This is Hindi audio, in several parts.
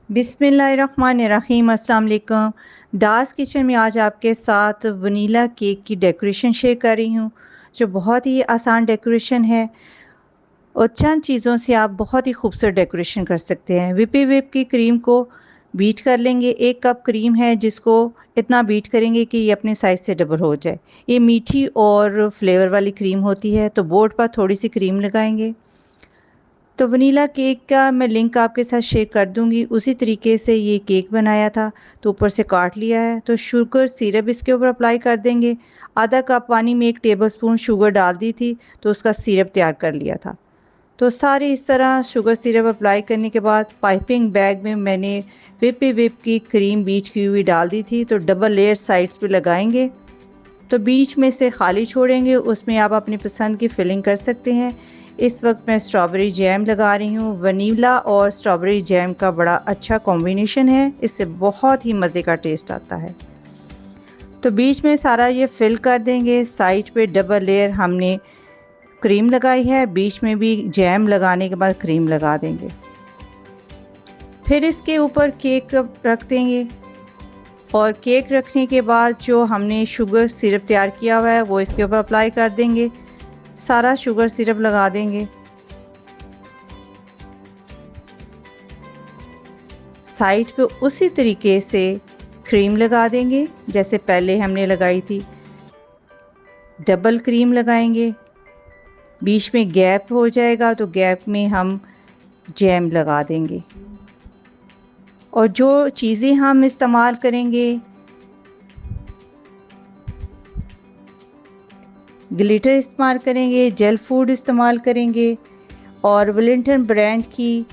बिस्मिल्लाहिर्रहमानिर्रहीम। अस्सलाम वालेकुम। डार्स किचन में आज आपके साथ वनीला केक की डेकोरेशन शेयर कर रही हूँ, जो बहुत ही आसान डेकोरेशन है और चंद चीज़ों से आप बहुत ही खूबसूरत डेकोरेशन कर सकते हैं। विप की क्रीम को बीट कर लेंगे। 1 कप क्रीम है जिसको इतना बीट करेंगे कि ये अपने साइज़ से डबल हो जाए। ये मीठी और फ्लेवर वाली क्रीम होती है, तो बोर्ड पर थोड़ी सी क्रीम लगाएंगे। तो वनीला केक का मैं लिंक आपके साथ शेयर कर दूंगी। उसी तरीके से ये केक बनाया था, तो ऊपर से काट लिया है। तो शुगर सिरप इसके ऊपर अप्लाई कर देंगे। आधा कप पानी में 1 टेबलस्पून शुगर डाल दी थी, तो उसका सिरप तैयार कर लिया था। तो सारे इस तरह शुगर सिरप अप्लाई करने के बाद पाइपिंग बैग में मैंने विप की क्रीम बीच की हुई डाल दी थी। तो डबल लेयर साइड्स पे लगाएंगे, तो बीच में से खाली छोड़ेंगे, उसमें आप अपनी पसंद की फिलिंग कर सकते हैं। इस वक्त मैं स्ट्रॉबेरी जैम लगा रही हूँ। वनीला और स्ट्रॉबेरी जैम का बड़ा अच्छा कॉम्बिनेशन है, इससे बहुत ही मज़े का टेस्ट आता है। तो बीच में सारा ये फिल कर देंगे। साइड पे डबल लेयर हमने क्रीम लगाई है, बीच में भी जैम लगाने के बाद क्रीम लगा देंगे। फिर इसके ऊपर केक रख देंगे और केक रखने के बाद जो हमने शुगर सिरप तैयार किया हुआ है वो इसके ऊपर अप्लाई कर देंगे। सारा शुगर सिरप लगा देंगे। साइड पे उसी तरीके से क्रीम लगा देंगे जैसे पहले हमने लगाई थी। डबल क्रीम लगाएंगे, बीच में गैप हो जाएगा तो गैप में हम जैम लगा देंगे। और जो चीज़ें हम इस्तेमाल करेंगे, ग्लिटर इस्तेमाल करेंगे, जेल फूड इस्तेमाल करेंगे और वेलिंगटन ब्रांड की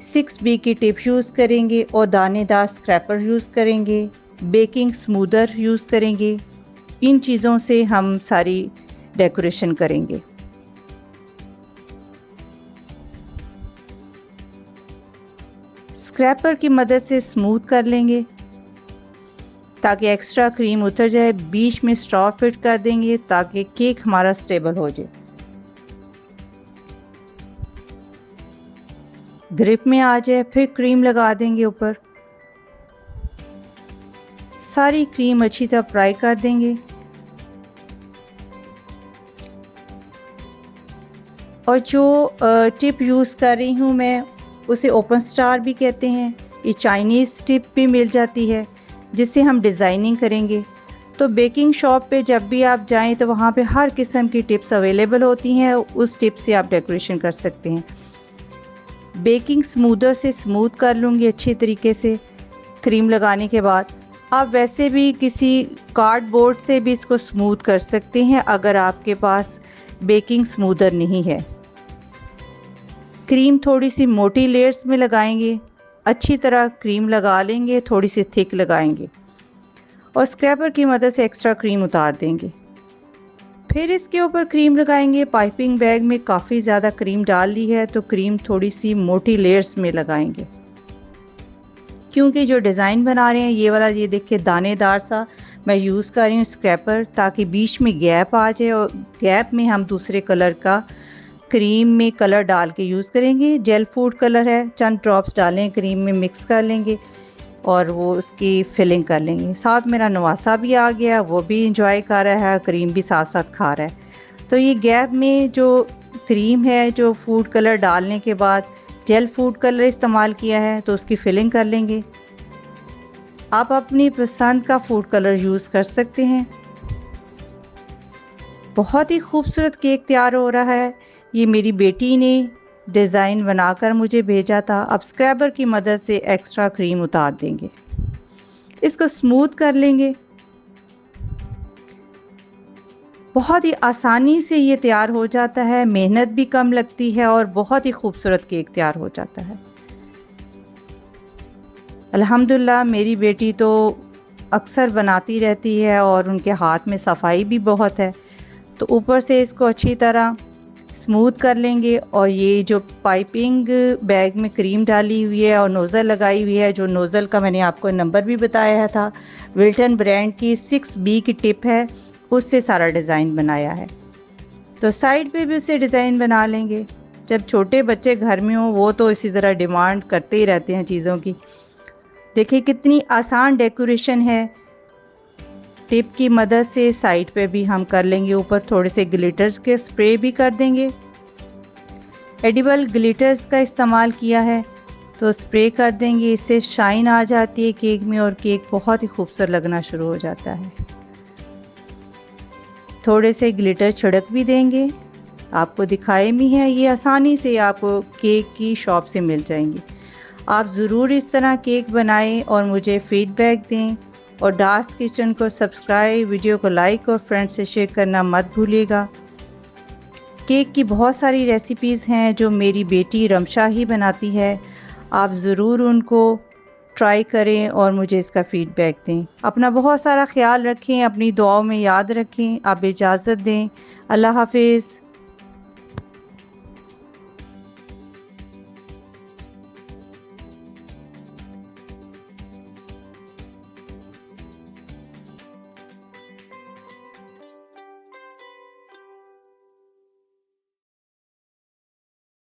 6B की टिप यूज़ करेंगे और दानेदार स्क्रैपर यूज़ करेंगे, बेकिंग स्मूदर यूज़ करेंगे। इन चीज़ों से हम सारी डेकोरेशन करेंगे। स्क्रैपर की मदद से स्मूथ कर लेंगे ताकि एक्स्ट्रा क्रीम उतर जाए। बीच में स्ट्रॉ फिट कर देंगे ताकि केक हमारा स्टेबल हो जाए। ग्रिप में आ जाए, फिर क्रीम लगा देंगे ऊपर। सारी क्रीम अच्छी तरह फ्राई कर देंगे और जो टिप यूज़ कर रही हूँ मैं उसे ओपन स्टार भी कहते हैं। ये चाइनीज़ टिप भी मिल जाती है जिससे हम डिज़ाइनिंग करेंगे। तो बेकिंग शॉप पे जब भी आप जाएं तो वहाँ पे हर किस्म की टिप्स अवेलेबल होती हैं, उस टिप से आप डेकोरेशन कर सकते हैं। बेकिंग स्मूदर से स्मूथ कर लूँगी अच्छी तरीके से क्रीम लगाने के बाद। आप वैसे भी किसी कार्डबोर्ड से भी इसको स्मूथ कर सकते हैं अगर आपके पास बेकिंग स्मूदर नहीं है। क्रीम थोड़ी सी मोटी लेयर्स में लगाएंगे, अच्छी तरह क्रीम लगा लेंगे, थोड़ी सी थिक लगाएंगे और स्क्रैपर की मदद से एक्स्ट्रा क्रीम उतार देंगे। फिर इसके ऊपर क्रीम लगाएंगे। पाइपिंग बैग में काफ़ी ज़्यादा क्रीम डाल ली है, तो क्रीम थोड़ी सी मोटी लेयर्स में लगाएंगे क्योंकि जो डिज़ाइन बना रहे हैं ये वाला, ये देखिए दानेदार सा मैं यूज़ कर रही हूँ स्क्रैपर, ताकि बीच में गैप आ जाए और गैप में हम दूसरे कलर का क्रीम में कलर डाल के यूज़ करेंगे। जेल फूड कलर है, चंद ड्रॉप्स डालें, क्रीम में मिक्स कर लेंगे और वो उसकी फिलिंग कर लेंगे। साथ मेरा नवासा भी आ गया, वो भी इंजॉय कर रहा है, क्रीम भी साथ साथ खा रहा है। तो ये गैप में जो क्रीम है, जो फूड कलर डालने के बाद जेल फूड कलर इस्तेमाल किया है, तो उसकी फिलिंग कर लेंगे। आप अपनी पसंद का फूड कलर यूज़ कर सकते हैं। बहुत ही खूबसूरत केक तैयार हो रहा है। ये मेरी बेटी ने डिज़ाइन बनाकर मुझे भेजा था। अब स्क्रैबर की मदद से एक्स्ट्रा क्रीम उतार देंगे, इसको स्मूथ कर लेंगे। बहुत ही आसानी से ये तैयार हो जाता है, मेहनत भी कम लगती है और बहुत ही खूबसूरत केक तैयार हो जाता है। अल्हम्दुलिल्लाह मेरी बेटी तो अक्सर बनाती रहती है और उनके हाथ में सफाई भी बहुत है। तो ऊपर से इसको अच्छी तरह स्मूथ कर लेंगे और ये जो पाइपिंग बैग में क्रीम डाली हुई है और नोज़ल लगाई हुई है, जो नोज़ल का मैंने आपको नंबर भी बताया था, विल्टन ब्रांड की 6B की टिप है, उससे सारा डिज़ाइन बनाया है। तो साइड पे भी उससे डिज़ाइन बना लेंगे। जब छोटे बच्चे घर में हों वो तो इसी तरह डिमांड करते ही रहते हैं चीज़ों की, देखिए कितनी आसान डेकोरेशन है। टिप की मदद से साइड पे भी हम कर लेंगे, ऊपर थोड़े से ग्लिटर्स के स्प्रे भी कर देंगे। एडिबल ग्लिटर्स का इस्तेमाल किया है तो स्प्रे कर देंगे, इससे शाइन आ जाती है केक में और केक बहुत ही खूबसूरत लगना शुरू हो जाता है। थोड़े से ग्लिटर छिड़क भी देंगे, आपको दिखाए भी है, ये आसानी से आपको केक की शॉप से मिल जाएंगे। आप ज़रूर इस तरह केक बनाएं और मुझे फीडबैक दें। और डार्स किचन को सब्सक्राइब, वीडियो को लाइक और फ्रेंड्स से शेयर करना मत भूलिएगा। केक की बहुत सारी रेसिपीज़ हैं जो मेरी बेटी रमशा ही बनाती है, आप ज़रूर उनको ट्राई करें और मुझे इसका फ़ीडबैक दें। अपना बहुत सारा ख्याल रखें, अपनी दुआओं में याद रखें। आप इजाज़त दें। अल्लाह हाफ़िज़।